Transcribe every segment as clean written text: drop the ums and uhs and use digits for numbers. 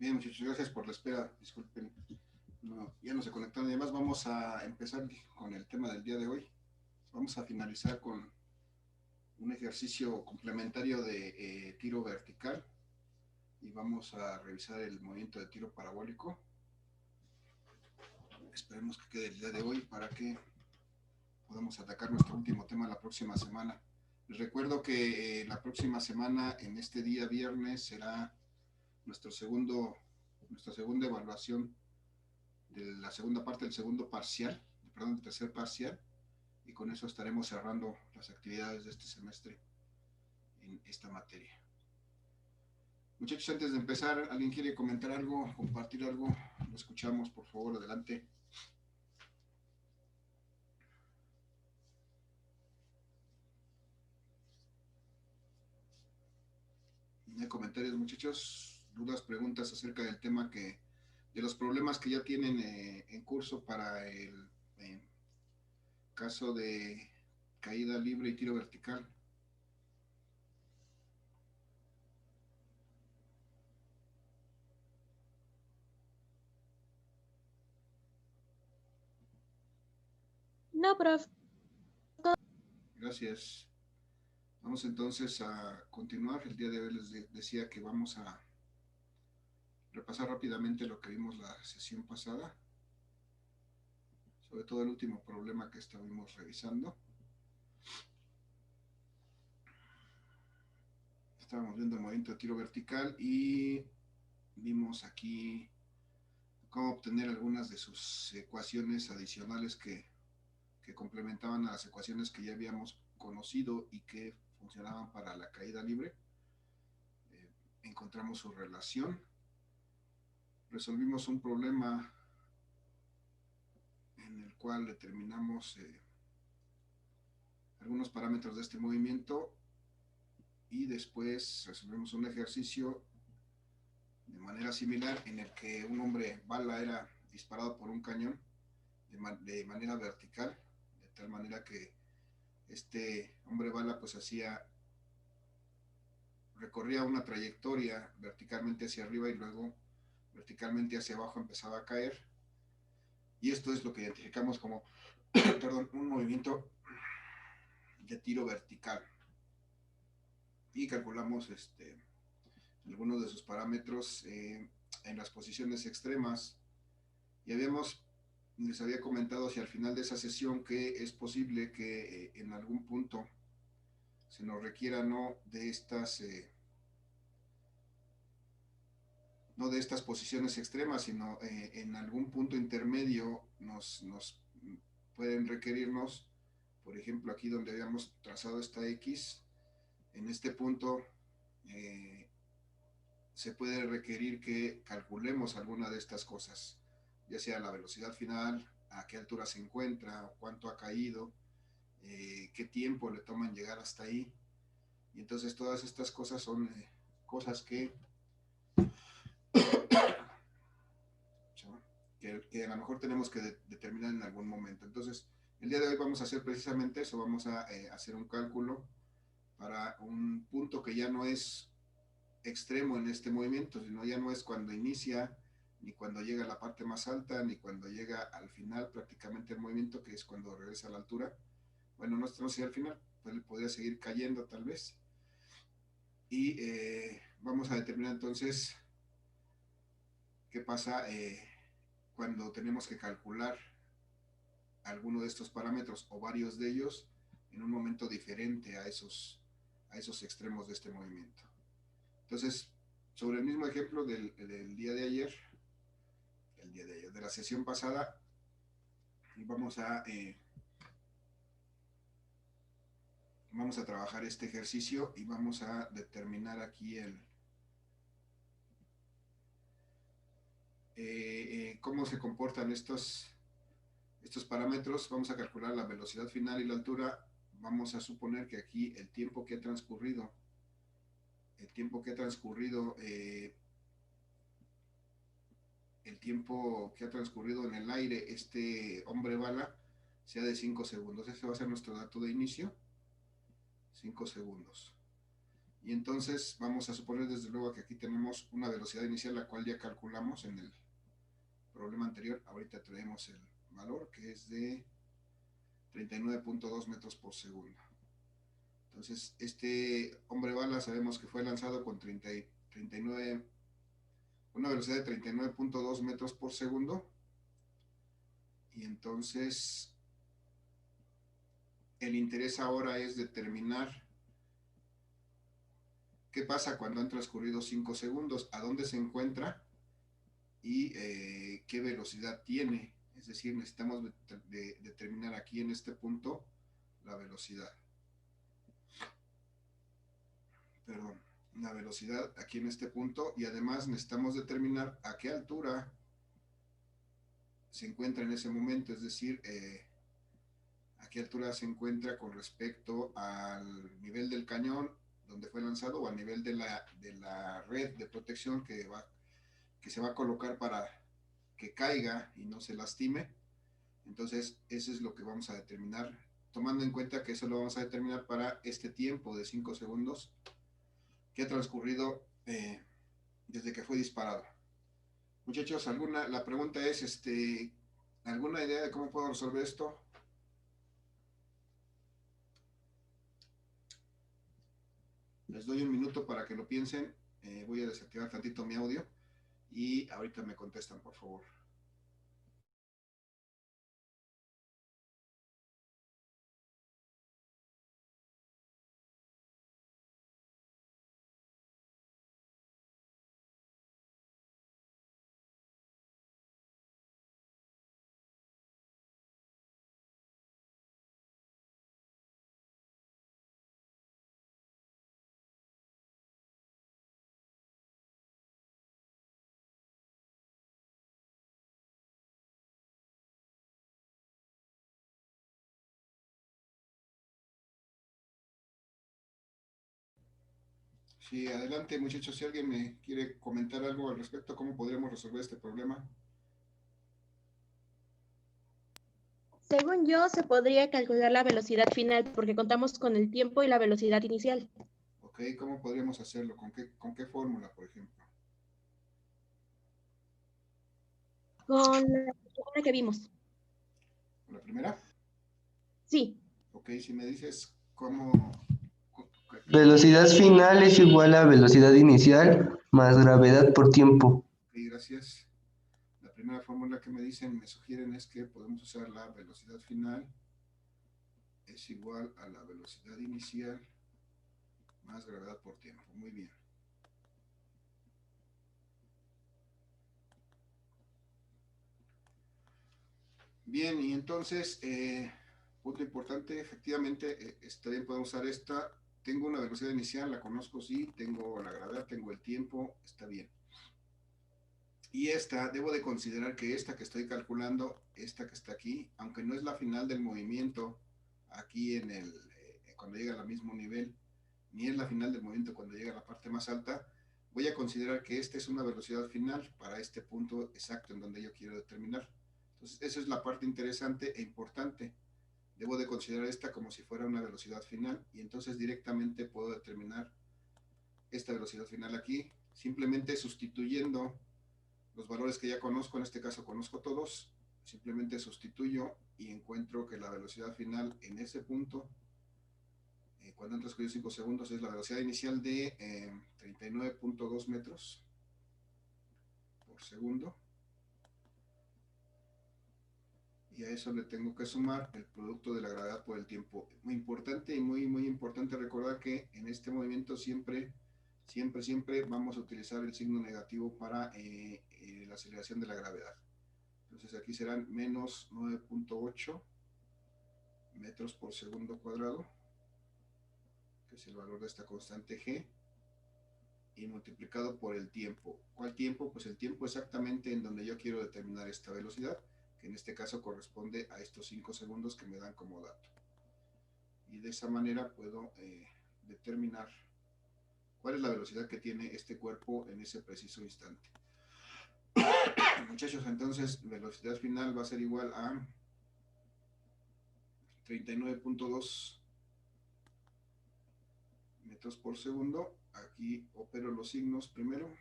Bien, muchachos, gracias por la espera. Disculpen, no, ya no se conectaron. Además, vamos a empezar con el tema del día de hoy. Vamos a finalizar con un ejercicio complementario de tiro vertical y vamos a revisar el movimiento de tiro parabólico. Esperemos que quede el día de hoy para que podamos atacar nuestro último tema la próxima semana. Les recuerdo que la próxima semana, en este día viernes, será nuestro segundo, nuestra segunda evaluación de la segunda parte del segundo parcial, perdón, del tercer parcial, y con eso estaremos cerrando las actividades de este semestre en esta materia. Muchachos, antes de empezar, ¿alguien quiere comentar algo, compartir algo? Lo escuchamos, por favor, adelante. ¿No hay comentarios, muchachos? ¿Dudas, preguntas acerca del tema de los problemas que ya tienen en curso para el caso de caída libre y tiro vertical? No, profe. Gracias. Vamos entonces a continuar. El día de hoy les decía que vamos a repasar rápidamente lo que vimos la sesión pasada, sobre todo el último problema que estuvimos revisando. Estábamos viendo el movimiento de tiro vertical y vimos aquí cómo obtener algunas de sus ecuaciones adicionales que complementaban a las ecuaciones que ya habíamos conocido y que funcionaban para la caída libre. Encontramos su relación, resolvimos un problema en el cual determinamos algunos parámetros de este movimiento y después resolvimos un ejercicio de manera similar en el que un hombre bala era disparado por un cañón de manera vertical, de tal manera que este hombre bala pues recorría una trayectoria verticalmente hacia arriba y luego verticalmente hacia abajo empezaba a caer, y esto es lo que identificamos como perdón, un movimiento de tiro vertical, y calculamos algunos de sus parámetros en las posiciones extremas. Y les había comentado hacia el final de esa sesión que es posible que en algún punto se nos requiera no de estas posiciones extremas, sino en algún punto intermedio nos pueden requerirnos, por ejemplo, aquí donde habíamos trazado esta X, en este punto eh, se puede requerir que calculemos alguna de estas cosas, ya sea la velocidad final, a qué altura se encuentra, cuánto ha caído, qué tiempo le toman llegar hasta ahí. Y entonces todas estas cosas son cosas que a lo mejor tenemos que determinar en algún momento. Entonces, el día de hoy vamos a hacer precisamente eso, vamos a hacer un cálculo para un punto que ya no es extremo en este movimiento, sino ya no es cuando inicia, ni cuando llega a la parte más alta, ni cuando llega al final prácticamente el movimiento, que es cuando regresa a la altura. Bueno, no sé al final, pues podría seguir cayendo tal vez. Y vamos a determinar entonces qué pasa cuando tenemos que calcular alguno de estos parámetros o varios de ellos en un momento diferente a esos extremos de este movimiento. Entonces, sobre el mismo ejemplo del día de ayer, de la sesión pasada, vamos a trabajar este ejercicio y vamos a determinar aquí cómo se comportan estos parámetros. Vamos a calcular la velocidad final y la altura. Vamos a suponer que aquí el tiempo que ha transcurrido, el tiempo que ha transcurrido en el aire este hombre bala sea de 5 segundos. Ese va a ser nuestro dato de inicio, 5 segundos. Y entonces vamos a suponer desde luego que aquí tenemos una velocidad inicial, la cual ya calculamos en el problema anterior. Ahorita traemos el valor que es de 39.2 metros por segundo. Entonces, este hombre bala sabemos que fue lanzado con 39, una velocidad de 39.2 metros por segundo. Y entonces, el interés ahora es determinar qué pasa cuando han transcurrido 5 segundos, a dónde se encuentra y qué velocidad tiene. Es decir, necesitamos determinar aquí en este punto la velocidad. Perdón, la velocidad aquí en este punto, y además necesitamos determinar a qué altura se encuentra en ese momento, es decir, a qué altura se encuentra con respecto al nivel del cañón donde fue lanzado o al nivel de la red de protección que se va a colocar para que caiga y no se lastime. Entonces, eso es lo que vamos a determinar, tomando en cuenta que eso lo vamos a determinar para este tiempo de 5 segundos que ha transcurrido desde que fue disparado. Muchachos, la pregunta es, ¿alguna idea de cómo puedo resolver esto? Les doy un minuto para que lo piensen. Voy a desactivar tantito mi audio y ahorita me contestan, por favor. Sí, adelante, muchachos. Si alguien me quiere comentar algo al respecto, ¿cómo podríamos resolver este problema? Según yo, se podría calcular la velocidad final porque contamos con el tiempo y la velocidad inicial. Ok, ¿cómo podríamos hacerlo? ¿Con qué fórmula, por ejemplo? Con la fórmula que vimos. ¿Con la primera? Sí. Ok, si me dices cómo... Velocidad final es igual a velocidad inicial más gravedad por tiempo. Ok, gracias. La primera fórmula que me sugieren es que podemos usar la velocidad final es igual a la velocidad inicial más gravedad por tiempo. Muy bien. Bien, y entonces, punto importante, efectivamente, está bien, podemos usar esta. Tengo una velocidad inicial, la conozco, sí, tengo la gravedad, tengo el tiempo, está bien. Y esta, debo de considerar que esta que estoy calculando, esta que está aquí, aunque no es la final del movimiento, aquí cuando llega al mismo nivel, ni es la final del movimiento cuando llega a la parte más alta, voy a considerar que esta es una velocidad final para este punto exacto en donde yo quiero determinar. Entonces, esa es la parte interesante e importante. Debo de considerar esta como si fuera una velocidad final y entonces directamente puedo determinar esta velocidad final aquí, simplemente sustituyendo los valores que ya conozco, en este caso conozco todos, simplemente sustituyo y encuentro que la velocidad final en ese punto, cuando han transcurrido 5 segundos, es la velocidad inicial de 39.2 metros por segundo. Y a eso le tengo que sumar el producto de la gravedad por el tiempo. Muy importante y muy importante recordar que en este movimiento siempre vamos a utilizar el signo negativo para la aceleración de la gravedad. Entonces aquí serán menos 9.8 metros por segundo cuadrado, que es el valor de esta constante g, y multiplicado por el tiempo. ¿Cuál tiempo? Pues el tiempo exactamente en donde yo quiero determinar esta velocidad, que en este caso corresponde a estos 5 segundos que me dan como dato. Y de esa manera puedo determinar cuál es la velocidad que tiene este cuerpo en ese preciso instante. Muchachos, entonces velocidad final va a ser igual a 39.2 metros por segundo. Aquí opero los signos primero.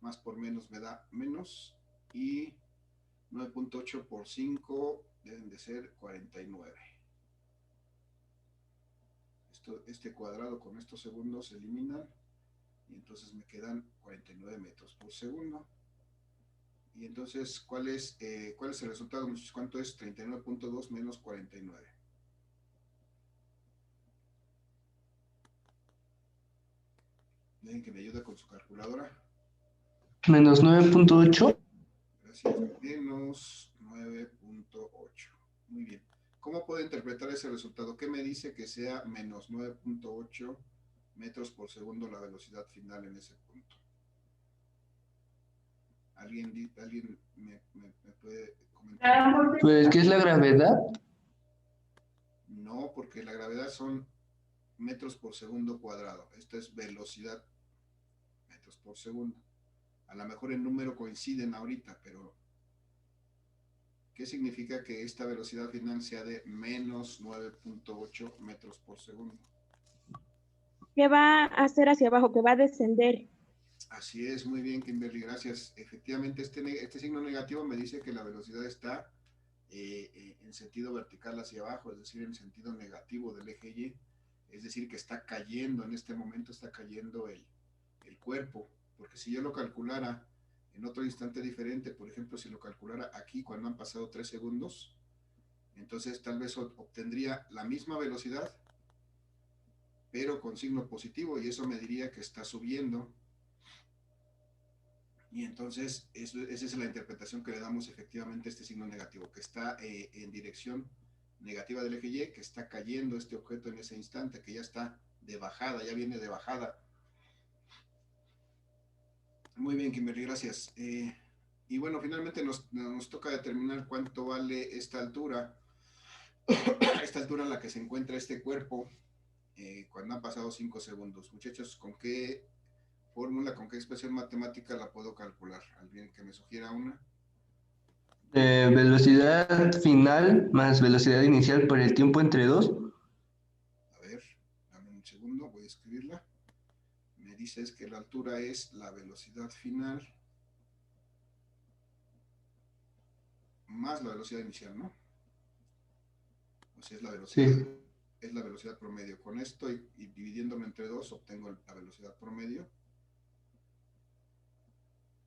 Más por menos me da menos. Y 9.8 por 5 deben de ser 49. Este cuadrado con estos segundos se eliminan. Y entonces me quedan 49 metros por segundo. Y entonces, ¿cuál es el resultado, muchachos? ¿Cuánto es 39.2 menos 49? Dejen que me ayude con su calculadora. Menos 9.8. Gracias. Menos 9.8. Muy bien. ¿Cómo puedo interpretar ese resultado? ¿Qué me dice que sea menos 9.8 metros por segundo la velocidad final en ese punto? ¿Alguien me puede comentar? Pues, ¿qué es la gravedad? No, porque la gravedad son metros por segundo cuadrado. Esta es velocidad, metros por segundo. A lo mejor el número coinciden ahorita, pero ¿qué significa que esta velocidad final sea de menos 9.8 metros por segundo? ¿Qué va a hacer hacia abajo? Que va a descender. Así es, muy bien, Kimberly, gracias. Efectivamente, este signo negativo me dice que la velocidad está en sentido vertical hacia abajo, es decir, en sentido negativo del eje Y, es decir, que está cayendo, en este momento está cayendo el cuerpo, porque si yo lo calculara en otro instante diferente, por ejemplo, si lo calculara aquí cuando han pasado 3 segundos, entonces tal vez obtendría la misma velocidad, pero con signo positivo, y eso me diría que está subiendo. Y entonces esa es la interpretación que le damos efectivamente a este signo negativo, que está en dirección negativa del eje Y, que está cayendo este objeto en ese instante, que ya está de bajada, ya viene de bajada. Muy bien, Kimberly, gracias. Y bueno, finalmente nos toca determinar cuánto vale esta altura en la que se encuentra este cuerpo cuando han pasado 5 segundos. Muchachos, ¿con qué fórmula, con qué expresión matemática la puedo calcular? ¿Alguien que me sugiera una? Velocidad final más velocidad inicial por el tiempo entre dos. A ver, dame un segundo, voy a escribirla. Me dices que la altura es la velocidad final más la velocidad inicial, ¿no? O sea, Sí. es la velocidad promedio. Con esto y dividiéndolo entre dos, obtengo la velocidad promedio.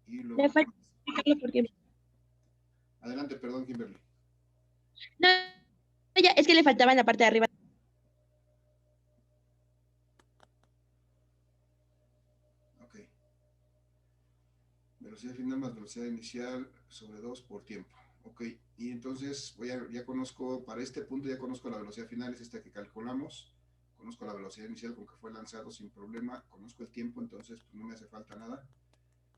Y luego... Le falta explicarlo porque... Adelante, perdón, Kimberly. No, ya, es que le faltaba en la parte de arriba. Ok. Velocidad final más velocidad inicial sobre 2 por tiempo. Ok, y entonces ya conozco, para este punto ya conozco la velocidad final, es esta que calculamos. Conozco la velocidad inicial con que fue lanzado sin problema. Conozco el tiempo, entonces pues, no me hace falta nada.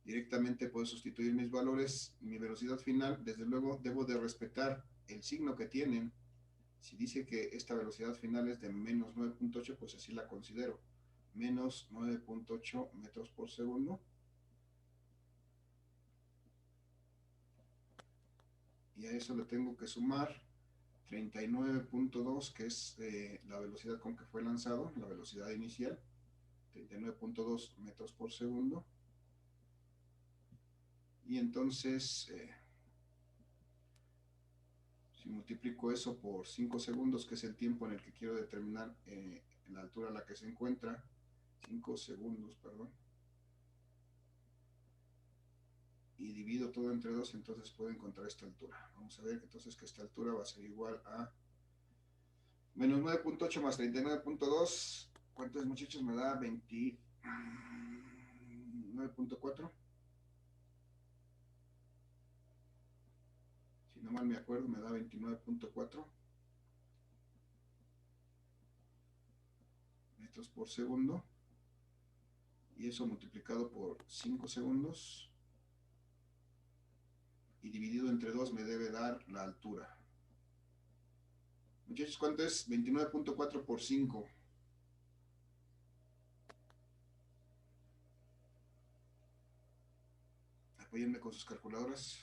Directamente puedo sustituir mis valores. Mi velocidad final, desde luego, debo de respetar el signo que tienen. Si dice que esta velocidad final es de menos 9.8, pues así la considero. Menos 9.8 metros por segundo. Y a eso le tengo que sumar 39.2, que es la velocidad con que fue lanzado, la velocidad inicial, 39.2 metros por segundo. Y entonces, si multiplico eso por 5 segundos, que es el tiempo en el que quiero determinar en la altura a la que se encuentra, 5 segundos, perdón, y divido todo entre 2, entonces puedo encontrar esta altura. Vamos a ver entonces que esta altura va a ser igual a menos 9.8 más 39.2. ¿Cuántos muchachos me da? 29.4. Si no mal me acuerdo, me da 29.4 metros por segundo. Y eso multiplicado por 5 segundos. Y dividido entre 2 me debe dar la altura. Muchachos, ¿cuánto es 29.4 por 5? Apóyenme con sus calculadoras.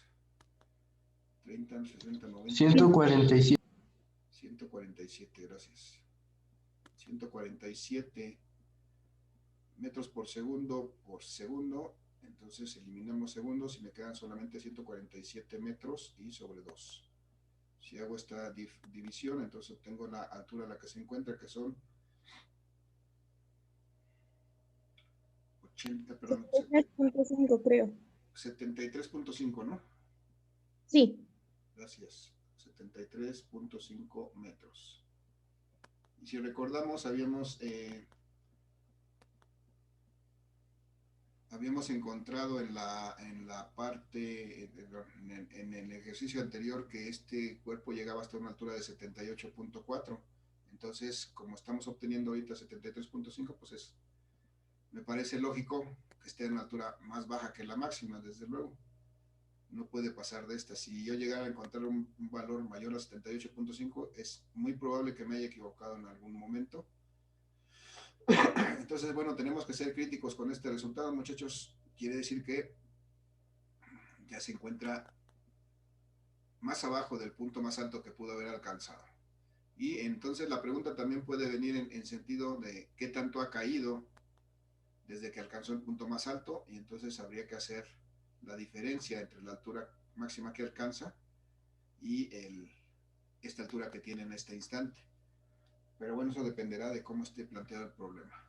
30, 60, 90. 147. 147, gracias. 147 metros por segundo, entonces eliminamos segundos y me quedan solamente 147 metros y sobre 2. Si hago esta división, entonces obtengo la altura a la que se encuentra, que son 73.5 creo. 73.5, ¿no? Sí. Gracias. 73.5 metros. Y si recordamos, habíamos encontrado en la parte, en el ejercicio anterior, que este cuerpo llegaba hasta una altura de 78.4. Entonces, como estamos obteniendo ahorita 73.5, pues me parece lógico que esté en una altura más baja que la máxima, desde luego. No puede pasar de esta. Si yo llegara a encontrar un valor mayor a 78.5, es muy probable que me haya equivocado en algún momento. Entonces, bueno, tenemos que ser críticos con este resultado, muchachos. Quiere decir que ya se encuentra más abajo del punto más alto que pudo haber alcanzado. Y entonces la pregunta también puede venir en sentido de qué tanto ha caído desde que alcanzó el punto más alto, y entonces habría que hacer la diferencia entre la altura máxima que alcanza y esta altura que tiene en este instante. Pero bueno, eso dependerá de cómo esté planteado el problema.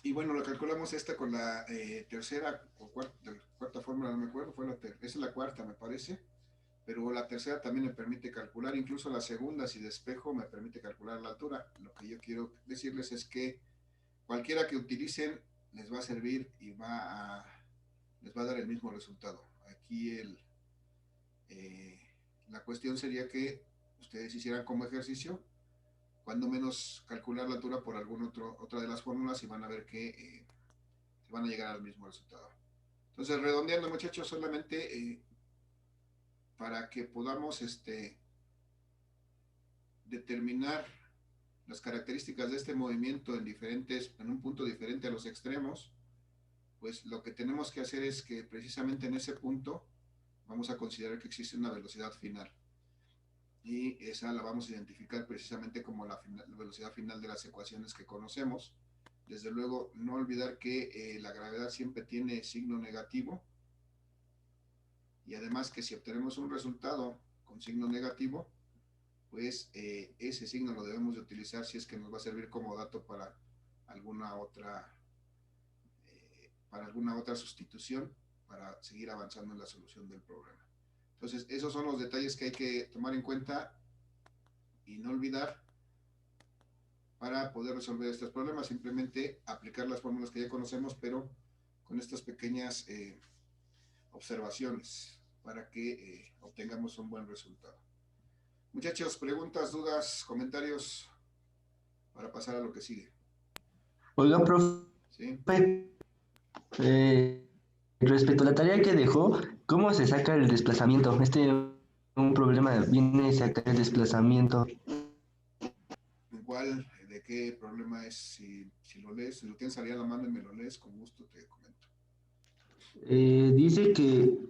Y bueno, lo calculamos esta con la tercera o cuarta fórmula, no me acuerdo, esa es la cuarta, me parece, pero la tercera también me permite calcular, incluso la segunda, si despejo, me permite calcular la altura. Lo que yo quiero decirles es que cualquiera que utilicen les va a servir y les va a dar el mismo resultado. Aquí la cuestión sería que ustedes hicieran como ejercicio, cuando menos calcular la altura por otra de las fórmulas, y van a ver que van a llegar al mismo resultado. Entonces, redondeando, muchachos, solamente para que podamos determinar las características de este movimiento en un punto diferente a los extremos, pues lo que tenemos que hacer es que precisamente en ese punto vamos a considerar que existe una velocidad final. Y esa la vamos a identificar precisamente como la velocidad final de las ecuaciones que conocemos. Desde luego, no olvidar que la gravedad siempre tiene signo negativo, y además que si obtenemos un resultado con signo negativo, pues ese signo lo debemos de utilizar si es que nos va a servir como dato para alguna otra sustitución, para seguir avanzando en la solución del problema. Entonces, esos son los detalles que hay que tomar en cuenta y no olvidar para poder resolver estos problemas. Simplemente aplicar las fórmulas que ya conocemos, pero con estas pequeñas observaciones para que obtengamos un buen resultado. Muchachos, preguntas, dudas, comentarios para pasar a lo que sigue. Oiga, profe, ¿Sí? Respecto a la tarea que dejó, ¿cómo se saca el desplazamiento? Un problema viene a sacar el desplazamiento. Igual, ¿de qué problema es? Si lo lees, si lo tienes ahí a la mano y me lo lees, con gusto te comento. Dice que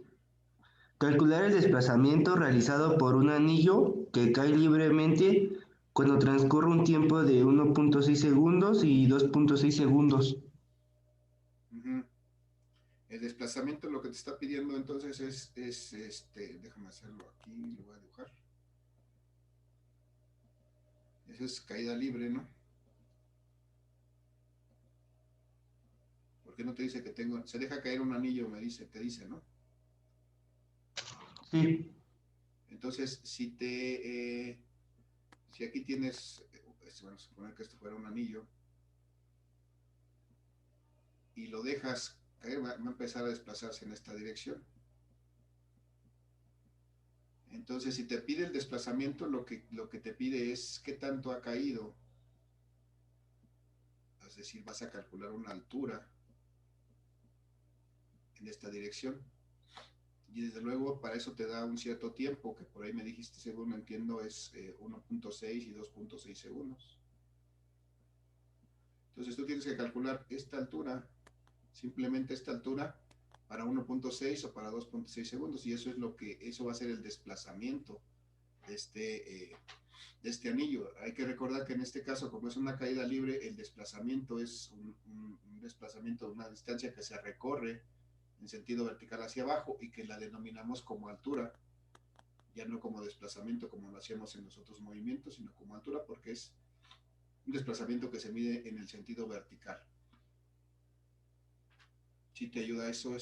calcular el desplazamiento realizado por un anillo que cae libremente cuando transcurre un tiempo de 1.6 segundos y 2.6 segundos. El desplazamiento, lo que te está pidiendo entonces es déjame hacerlo aquí, lo voy a dibujar. Eso es caída libre, ¿no? ¿Por qué no te dice que se deja caer un anillo, te dice, ¿no? Sí. Entonces, si aquí tienes, vamos a suponer que esto fuera un anillo, y lo dejas caer, va a empezar a desplazarse en esta dirección. Entonces, si te pide el desplazamiento, lo que te pide es qué tanto ha caído. Es decir, vas a calcular una altura en esta dirección. Y desde luego, para eso te da un cierto tiempo, que por ahí me dijiste, según entiendo, es 1.6 y 2.6 segundos. Entonces, tú tienes que calcular esta altura, simplemente esta altura, para 1.6 o para 2.6 segundos, y eso va a ser el desplazamiento de de este anillo. Hay que recordar que en este caso, como es una caída libre, el desplazamiento es un desplazamiento de una distancia que se recorre en sentido vertical hacia abajo y que la denominamos como altura, ya no como desplazamiento como lo hacíamos en los otros movimientos, sino como altura, porque es un desplazamiento que se mide en el sentido vertical. ¿Sí te ayuda eso,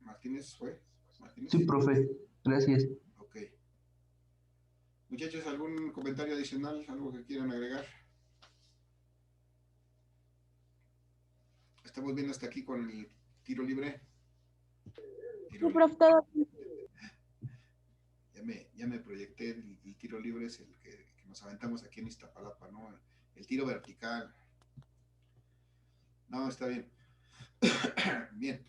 Martínez? ¿Fue? ¿Martínez? Sí, profe, gracias. Ok. Muchachos, ¿algún comentario adicional? ¿Algo que quieran agregar? Estamos viendo hasta aquí con el tiro libre. Sí, profe, todo. Ya me proyecté, el tiro libre es el que nos aventamos aquí en Iztapalapa, ¿no? El tiro vertical. No, está bien. Bien.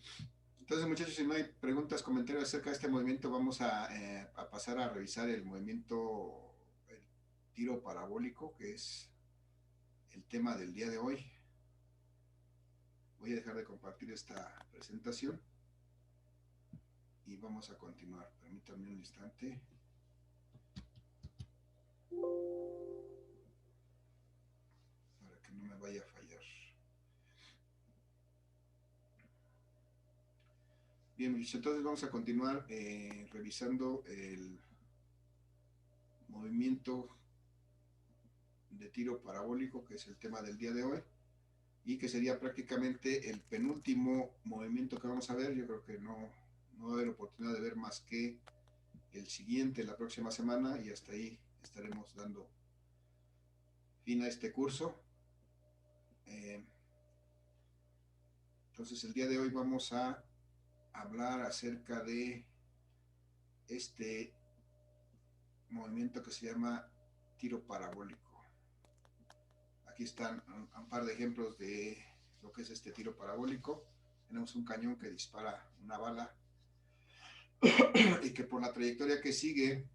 Entonces, muchachos, si no hay preguntas, comentarios acerca de este movimiento, vamos a pasar a revisar el movimiento, el tiro parabólico, que es el tema del día de hoy. Voy a dejar de compartir esta presentación y vamos a continuar. Permítanme un instante. Para que no me vaya a fallar. Bien, entonces vamos a continuar revisando el movimiento de tiro parabólico, que es el tema del día de hoy, y que sería prácticamente el penúltimo movimiento que vamos a ver. Yo creo que no va a haber oportunidad de ver más que el siguiente la próxima semana, y hasta ahí estaremos dando fin a este curso. Entonces el día de hoy vamos a hablar acerca de este movimiento que se llama tiro parabólico. Aquí están un par de ejemplos de lo que es este tiro parabólico. Tenemos un cañón que dispara una bala y que por la trayectoria que sigue,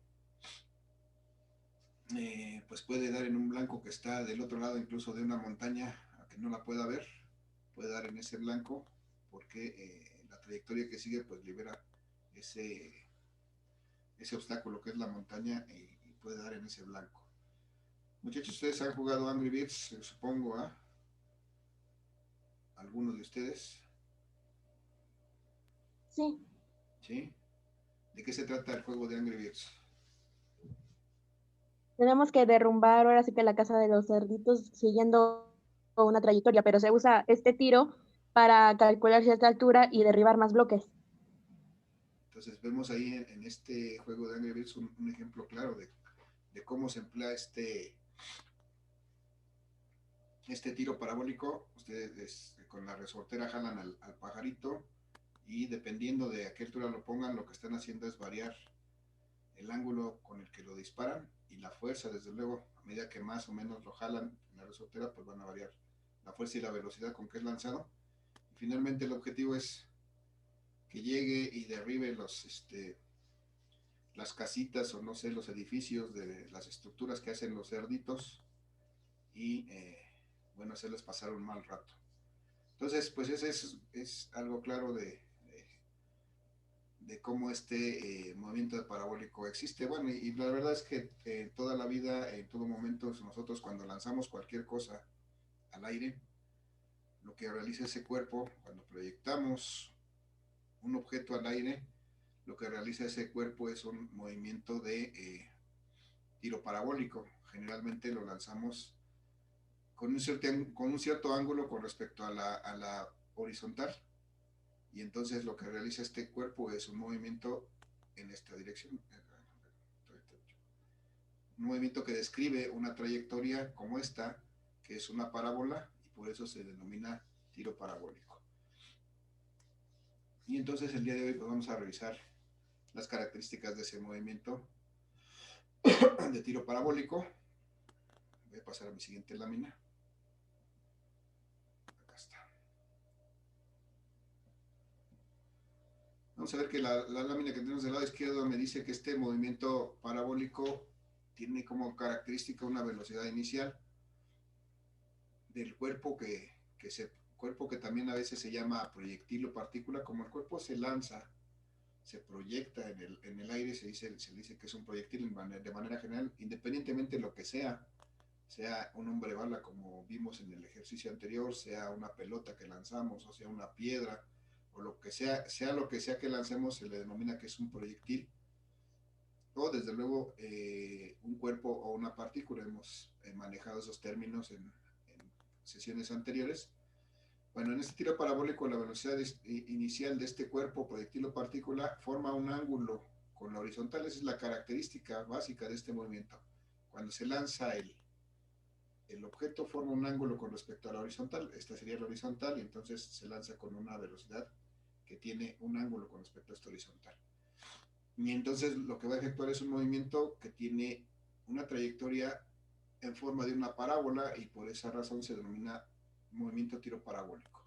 pues puede dar en un blanco que está del otro lado incluso de una montaña, a que no la pueda ver, puede dar en ese blanco porque la trayectoria que sigue pues libera ese obstáculo que es la montaña y puede dar en ese blanco. Muchachos, ustedes han jugado Angry Birds, supongo, ¿ah? ¿Algunos de ustedes? Sí. ¿Sí? ¿De qué se trata el juego de Angry Birds? Tenemos que derrumbar ahora sí que la casa de los cerditos siguiendo una trayectoria, pero se usa este tiro para calcular cierta altura y derribar más bloques. Entonces vemos ahí en este juego de Angry Birds un ejemplo claro de cómo se emplea este tiro parabólico. Ustedes con la resortera jalan al pajarito y dependiendo de a qué altura lo pongan, lo que están haciendo es variar el ángulo con el que lo disparan y la fuerza, desde luego, a medida que más o menos lo jalan en la resortera, pues van a variar la fuerza y la velocidad con que es lanzado. Y finalmente el objetivo es que llegue y derribe las casitas o no sé, los edificios de las estructuras que hacen los cerditos y bueno, hacerles pasar un mal rato. Entonces, pues ese es algo claro de cómo este movimiento de parabólico existe. Bueno, y la verdad es que toda la vida, en todo momento, nosotros cuando lanzamos cualquier cosa al aire, lo que realiza ese cuerpo, cuando proyectamos un objeto al aire, lo que realiza ese cuerpo es un movimiento de tiro parabólico. Generalmente lo lanzamos con un cierto ángulo con respecto a la horizontal, y entonces lo que realiza este cuerpo es un movimiento en esta dirección, un movimiento que describe una trayectoria como esta, que es una parábola, y por eso se denomina tiro parabólico. Y entonces el día de hoy pues vamos a revisar las características de ese movimiento de tiro parabólico. Voy a pasar a mi siguiente lámina. Acá está. Vamos a ver que la lámina que tenemos del lado izquierdo me dice que este movimiento parabólico tiene como característica una velocidad inicial del cuerpo cuerpo que también a veces se llama proyectil o partícula. Como el cuerpo se lanza se proyecta en el aire, se le dice que es un proyectil de manera general, independientemente de lo que sea un hombre bala como vimos en el ejercicio anterior, sea una pelota que lanzamos, o sea una piedra, o lo que sea lo que sea que lancemos, se le denomina que es un proyectil, o desde luego un cuerpo o una partícula. Hemos manejado esos términos en sesiones anteriores. Bueno, en este tiro parabólico la velocidad inicial de este cuerpo, proyectil o partícula, forma un ángulo con la horizontal. Esa es la característica básica de este movimiento. Cuando se lanza el objeto forma un ángulo con respecto a la horizontal. Esta sería la horizontal y entonces se lanza con una velocidad que tiene un ángulo con respecto a esta horizontal. Y entonces lo que va a efectuar es un movimiento que tiene una trayectoria en forma de una parábola y por esa razón se denomina movimiento tiro parabólico.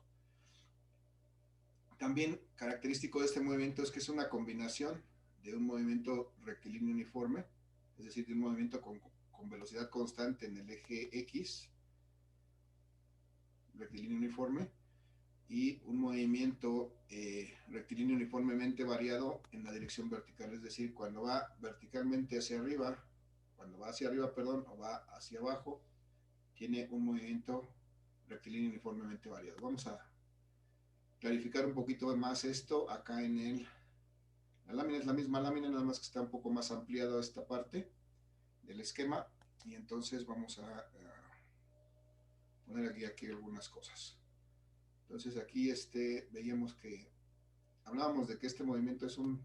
También característico de este movimiento es que es una combinación de un movimiento rectilíneo uniforme, es decir, de un movimiento con velocidad constante en el eje X, rectilíneo uniforme, y un movimiento rectilíneo uniformemente variado en la dirección vertical, es decir, cuando va verticalmente hacia arriba, o va hacia abajo, tiene un movimiento rectilíneo uniformemente variado. Vamos a clarificar un poquito más esto acá la lámina es la misma lámina, nada más que está un poco más ampliada esta parte del esquema, y entonces vamos a poner aquí algunas cosas. Entonces aquí veíamos que hablábamos de que este movimiento es un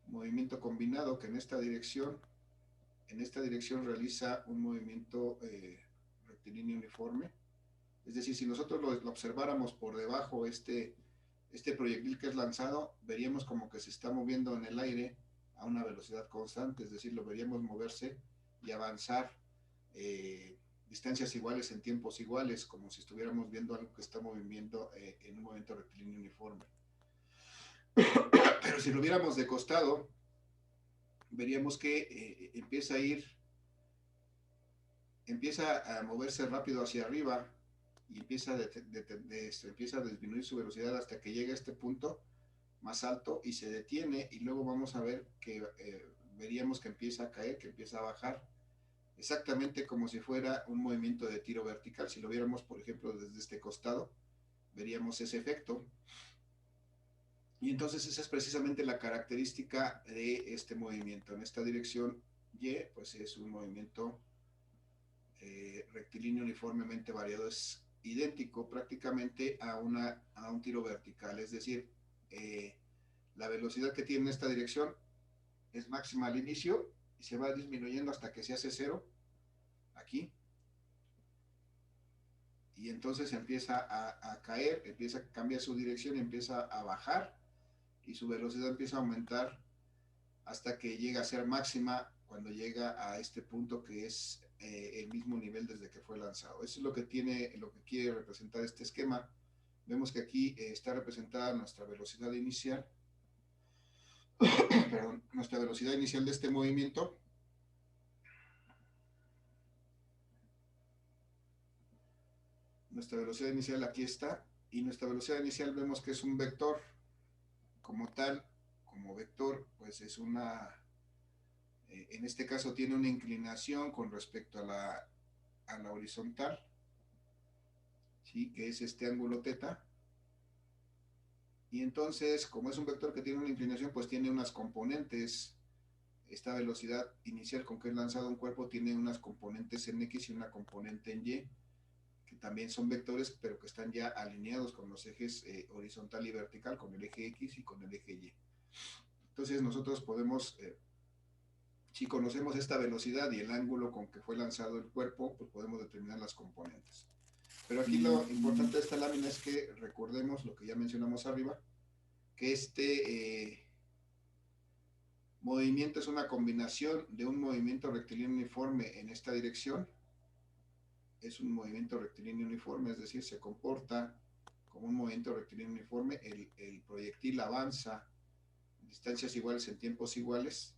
movimiento combinado que en esta dirección realiza un movimiento rectilíneo uniforme. Es decir, si nosotros lo observáramos por debajo este proyectil que es lanzado, veríamos como que se está moviendo en el aire a una velocidad constante, es decir, lo veríamos moverse y avanzar distancias iguales en tiempos iguales, como si estuviéramos viendo algo que está moviendo en un movimiento rectilíneo uniforme. Pero si lo viéramos de costado, veríamos que empieza a moverse rápido hacia arriba y empieza a disminuir su velocidad hasta que llega a este punto más alto y se detiene, y luego vamos a ver que veríamos que empieza a caer, que empieza a bajar, exactamente como si fuera un movimiento de tiro vertical. Si lo viéramos, por ejemplo, desde este costado, veríamos ese efecto. Y entonces esa es precisamente la característica de este movimiento. En esta dirección Y, pues es un movimiento rectilíneo uniformemente variado, es idéntico prácticamente a un tiro vertical, es decir, la velocidad que tiene esta dirección es máxima al inicio y se va disminuyendo hasta que se hace cero aquí, y entonces empieza a caer, cambia su dirección y empieza a bajar, y su velocidad empieza a aumentar hasta que llega a ser máxima cuando llega a este punto que es el mismo nivel desde que fue lanzado. Eso es lo que quiere representar este esquema. Vemos que aquí está representada nuestra velocidad inicial, perdón, nuestra velocidad inicial de este movimiento. Nuestra velocidad inicial aquí está, y nuestra velocidad inicial vemos que es un vector. Como tal, como vector, pues es en este caso tiene una inclinación con respecto a la horizontal, ¿sí? Que es este ángulo θ. Y entonces, como es un vector que tiene una inclinación, pues tiene unas componentes. Esta velocidad inicial con que es lanzado un cuerpo tiene unas componentes en X y una componente en Y, que también son vectores, pero que están ya alineados con los ejes horizontal y vertical, con el eje X y con el eje Y. Entonces nosotros podemos, si conocemos esta velocidad y el ángulo con que fue lanzado el cuerpo, pues podemos determinar las componentes. Pero aquí lo importante de esta lámina es que recordemos lo que ya mencionamos arriba, que este movimiento es una combinación de un movimiento rectilíneo uniforme en esta dirección. Es un movimiento rectilíneo uniforme, es decir, se comporta como un movimiento rectilíneo uniforme. El proyectil avanza en distancias iguales en tiempos iguales,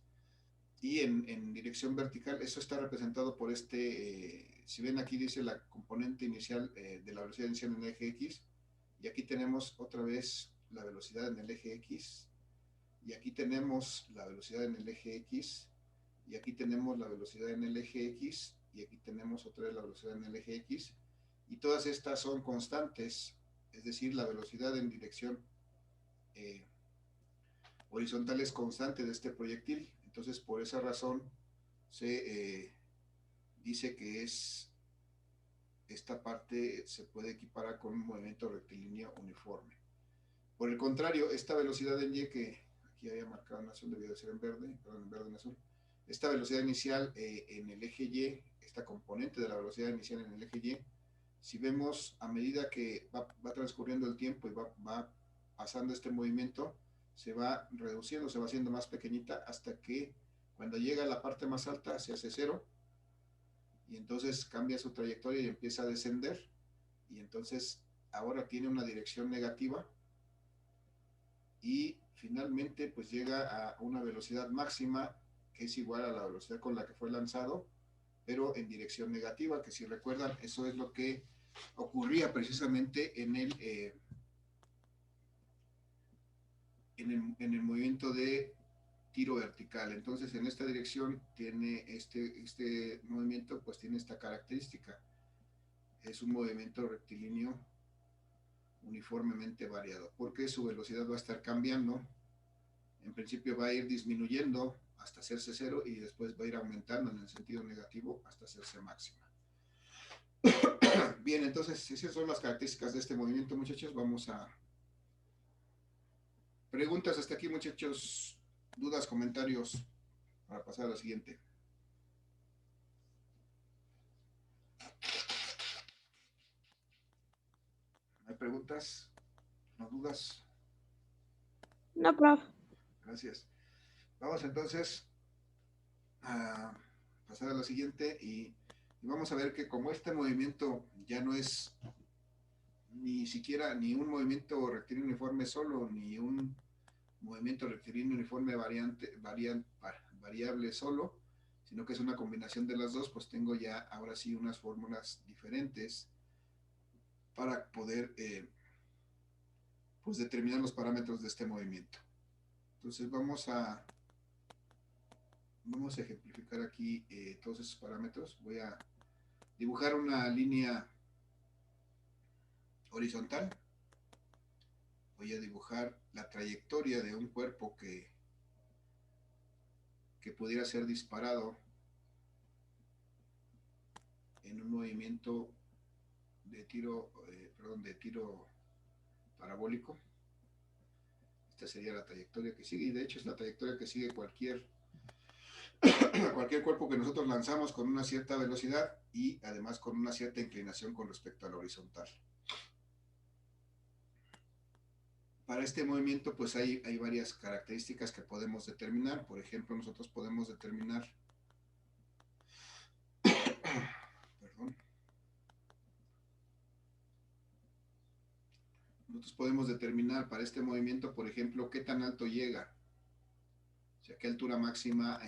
y en dirección vertical. Eso está representado por si ven aquí dice la componente inicial de la velocidad inicial en el eje X, y aquí tenemos otra vez la velocidad en el eje X, y aquí tenemos la velocidad en el eje X, y aquí tenemos la velocidad en el eje X, y aquí tenemos otra vez la velocidad en el eje X, y todas estas son constantes, es decir, la velocidad en dirección horizontal es constante de este proyectil. Entonces, por esa razón, se dice que esta parte se puede equiparar con un movimiento rectilíneo uniforme. Por el contrario, esta velocidad en Y, que aquí había marcado en azul, debía de ser en verde, perdón, en verde en azul, esta velocidad inicial en el eje Y, esta componente de la velocidad inicial en el eje Y, si vemos a medida que va transcurriendo el tiempo y va pasando este movimiento, se va reduciendo, se va haciendo más pequeñita hasta que cuando llega a la parte más alta se hace cero, y entonces cambia su trayectoria y empieza a descender, y entonces ahora tiene una dirección negativa, y finalmente pues llega a una velocidad máxima que es igual a la velocidad con la que fue lanzado, pero en dirección negativa, que si recuerdan, eso es lo que ocurría precisamente en el movimiento de tiro vertical. Entonces, en esta dirección tiene este movimiento, pues tiene esta característica. Es un movimiento rectilíneo uniformemente variado, porque su velocidad va a estar cambiando. En principio va a ir disminuyendo hasta hacerse cero, y después va a ir aumentando en el sentido negativo hasta hacerse máxima. Bien, entonces esas son las características de este movimiento, muchachos. Vamos a preguntas hasta aquí, muchachos, dudas, comentarios, para pasar a la siguiente. ¿Hay preguntas? ¿No dudas? No, prof. Gracias. Vamos entonces a pasar a la siguiente, y vamos a ver que como este movimiento ya no es ni siquiera ni un movimiento rectilíneo uniforme solo, ni un movimiento rectilíneo uniforme variable solo, sino que es una combinación de las dos, pues tengo ya ahora sí unas fórmulas diferentes para poder pues determinar los parámetros de este movimiento. Entonces vamos a ejemplificar aquí todos esos parámetros. Voy a dibujar una línea horizontal. Voy a dibujar la trayectoria de un cuerpo que pudiera ser disparado en un movimiento de tiro, de tiro parabólico. Esta sería la trayectoria que sigue, y de hecho es la trayectoria que sigue cualquier cuerpo que nosotros lanzamos con una cierta velocidad y además con una cierta inclinación con respecto a la horizontal. Para este movimiento pues hay varias características que podemos determinar. Por ejemplo, nosotros podemos determinar perdón, nosotros podemos determinar para este movimiento, por ejemplo, qué tan alto llega, o sea, qué altura máxima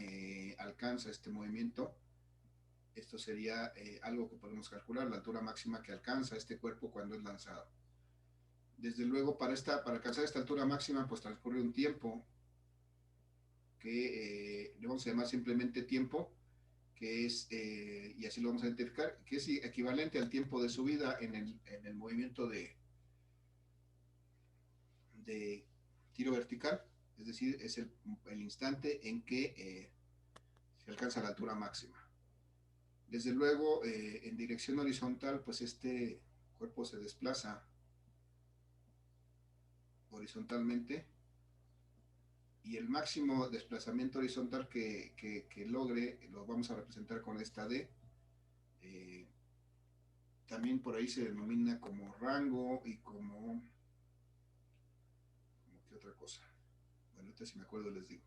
alcanza este movimiento. Esto sería algo que podemos calcular, la altura máxima que alcanza este cuerpo cuando es lanzado. Desde luego, para alcanzar esta altura máxima, pues transcurre un tiempo que le vamos a llamar simplemente tiempo, que es, y así lo vamos a identificar, que es equivalente al tiempo de subida en el movimiento de tiro vertical, es decir, es el instante en que se alcanza la altura máxima. Desde luego, en dirección horizontal, pues este cuerpo se desplaza horizontalmente, y el máximo desplazamiento horizontal que logre lo vamos a representar con esta D. También por ahí se denomina como rango y como ¿qué otra cosa? Bueno, ahorita si me acuerdo les digo.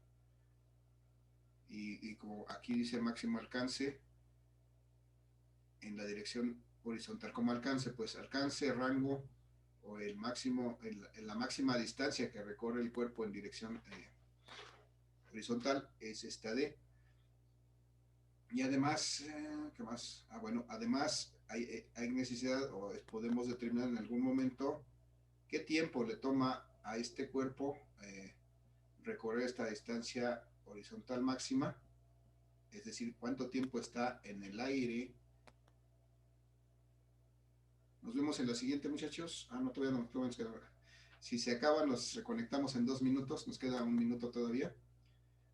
Y como aquí dice máximo alcance en la dirección horizontal, como alcance, pues alcance, rango o el máximo, la máxima distancia que recorre el cuerpo en dirección horizontal es esta D. Y además, ¿qué más? Bueno, además hay necesidad, o podemos determinar en algún momento qué tiempo le toma a este cuerpo recorrer esta distancia horizontal máxima, es decir, cuánto tiempo está en el aire. Nos vemos en la siguiente, muchachos. No, todavía no, todavía nos queda. Si se acaba, nos reconectamos en 2 minutos, nos queda 1 minuto todavía.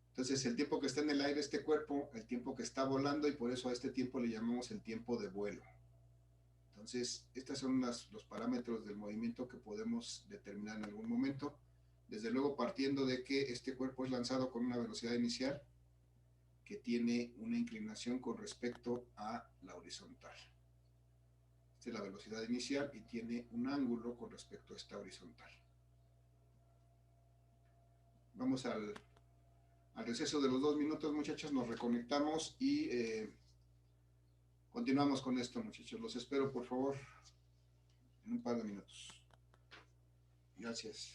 Entonces, el tiempo que está en el aire, este cuerpo, el tiempo que está volando, y por eso a este tiempo le llamamos el tiempo de vuelo. Entonces, estos son los parámetros del movimiento que podemos determinar en algún momento. Desde luego, partiendo de que este cuerpo es lanzado con una velocidad inicial que tiene una inclinación con respecto a la horizontal. Esta es la velocidad inicial y tiene un ángulo con respecto a esta horizontal. Vamos al receso de los 2 minutos, muchachos, nos reconectamos y continuamos con esto, muchachos. Los espero, por favor, en un par de minutos. Gracias.